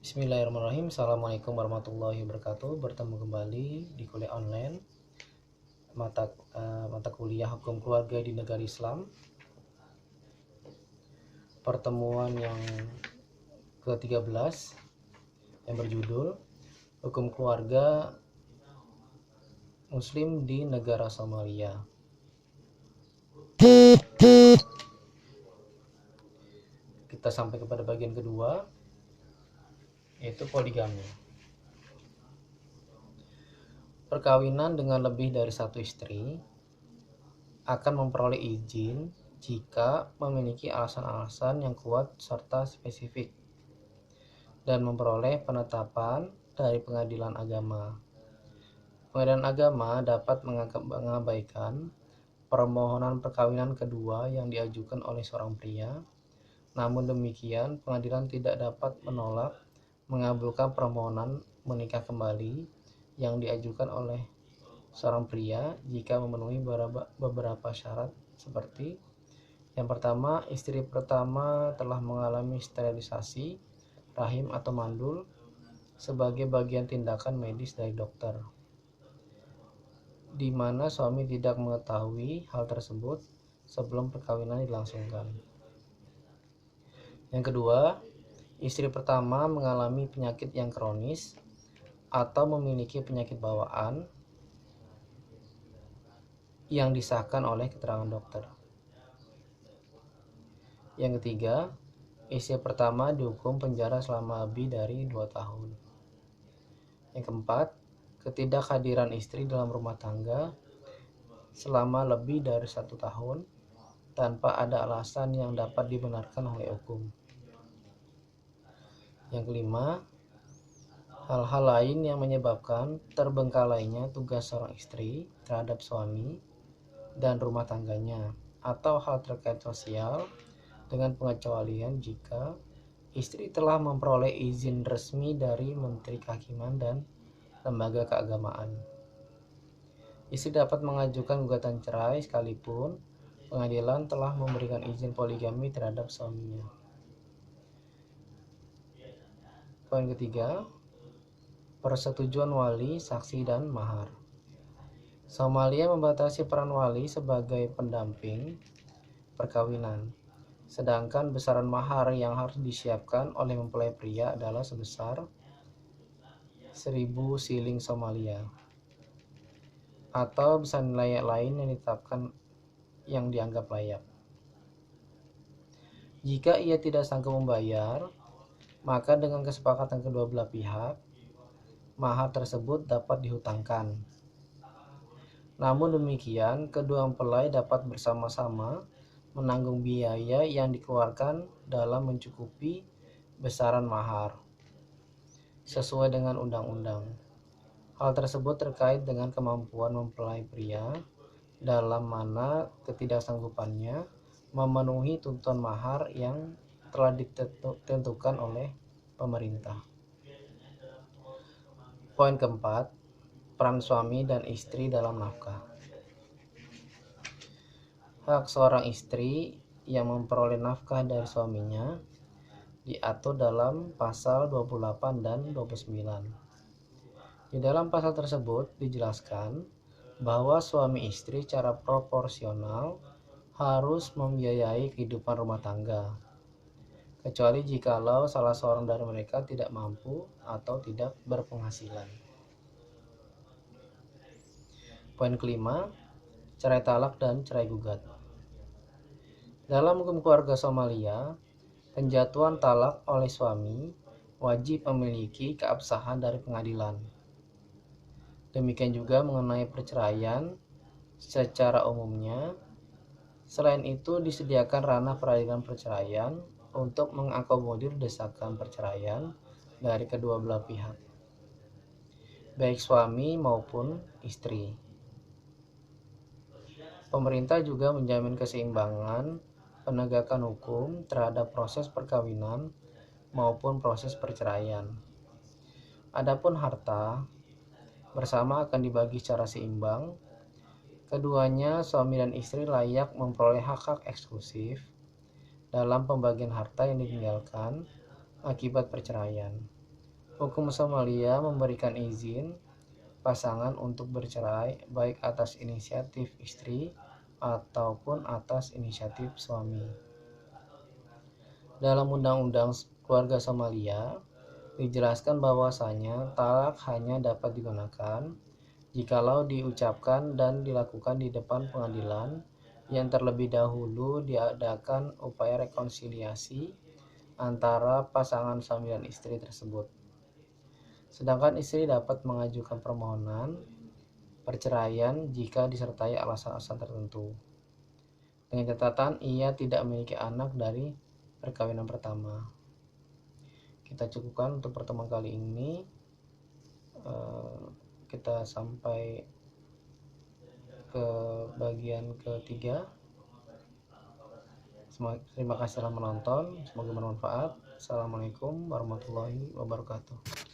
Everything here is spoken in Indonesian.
Bismillahirrahmanirrahim. Assalamualaikum warahmatullahi wabarakatuh. Bertemu kembali di kuliah online mata kuliah Hukum Keluarga di Negara Islam. Pertemuan yang ke-13 yang berjudul Hukum Keluarga Muslim di Negara Somalia. Kita sampai kepada bagian kedua, yaitu poligami. Perkawinan dengan lebih dari satu istri akan memperoleh izin jika memiliki alasan-alasan yang kuat serta spesifik dan memperoleh penetapan dari pengadilan agama. Pengadilan agama dapat mengabaikan permohonan perkawinan kedua yang diajukan oleh seorang pria. Namun demikian, pengadilan tidak dapat menolak mengabulkan permohonan menikah kembali yang diajukan oleh seorang pria jika memenuhi beberapa syarat seperti: yang pertama, istri pertama telah mengalami sterilisasi rahim atau mandul sebagai bagian tindakan medis dari dokter, di mana suami tidak mengetahui hal tersebut sebelum perkawinan dilangsungkan. Yang kedua, istri pertama mengalami penyakit yang kronis atau memiliki penyakit bawaan yang disahkan oleh keterangan dokter. Yang ketiga, istri pertama dihukum penjara selama lebih dari 2 tahun. Yang keempat, ketidakhadiran istri dalam rumah tangga selama lebih dari 1 tahun tanpa ada alasan yang dapat dibenarkan oleh hukum. Yang kelima, hal-hal lain yang menyebabkan terbengkalainya tugas seorang istri terhadap suami dan rumah tangganya, atau hal terkait sosial, dengan pengecualian jika istri telah memperoleh izin resmi dari Menteri Kehakiman dan lembaga keagamaan. Istri dapat mengajukan gugatan cerai sekalipun pengadilan telah memberikan izin poligami terhadap suaminya. Poin ketiga, persetujuan wali, saksi, dan mahar. Somalia membatasi peran wali sebagai pendamping perkawinan, sedangkan besaran mahar yang harus disiapkan oleh mempelai pria adalah sebesar 1.000 siling Somalia atau besaran nilai lain yang ditetapkan yang dianggap layak. Jika ia tidak sanggup membayar, maka dengan kesepakatan kedua belah pihak, mahar tersebut dapat dihutangkan. Namun demikian, kedua mempelai dapat bersama-sama menanggung biaya yang dikeluarkan dalam mencukupi besaran mahar sesuai dengan undang-undang. Hal tersebut terkait dengan kemampuan mempelai pria dalam mana ketidaksanggupannya memenuhi tuntutan mahar yang telah ditentukan oleh pemerintah. Poin keempat, peran suami dan istri dalam nafkah. Hak seorang istri yang memperoleh nafkah dari suaminya diatur dalam pasal 28 dan 29. Di dalam pasal tersebut dijelaskan bahwa suami istri secara proporsional harus membiayai kehidupan rumah tangga, kecuali jikalau salah seorang dari mereka tidak mampu atau tidak berpenghasilan. Poin kelima, cerai talak dan cerai gugat. Dalam hukum keluarga Somalia, penjatuhan talak oleh suami wajib memiliki keabsahan dari pengadilan. Demikian juga mengenai perceraian secara umumnya. Selain itu, disediakan ranah peradilan perceraian untuk mengakomodir desakan perceraian dari kedua belah pihak, baik suami maupun istri. Pemerintah juga menjamin keseimbangan penegakan hukum terhadap proses perkawinan maupun proses perceraian. Adapun harta bersama akan dibagi secara seimbang. Keduanya, suami dan istri, layak memperoleh hak-hak eksklusif dalam pembagian harta yang ditinggalkan akibat perceraian. Hukum Somalia memberikan izin pasangan untuk bercerai baik atas inisiatif istri ataupun atas inisiatif suami. Dalam Undang-Undang Keluarga Somalia dijelaskan bahwasanya talak hanya dapat digunakan jikalau diucapkan dan dilakukan di depan pengadilan yang terlebih dahulu diadakan upaya rekonsiliasi antara pasangan suami dan istri tersebut. Sedangkan istri dapat mengajukan permohonan perceraian jika disertai alasan-alasan tertentu. Dengan catatan ia tidak memiliki anak dari perkawinan pertama. Kita cukupkan untuk pertemuan kali ini. Kita sampai ke bagian ketiga. Terima kasih telah menonton. Semoga bermanfaat. Assalamualaikum warahmatullahi wabarakatuh.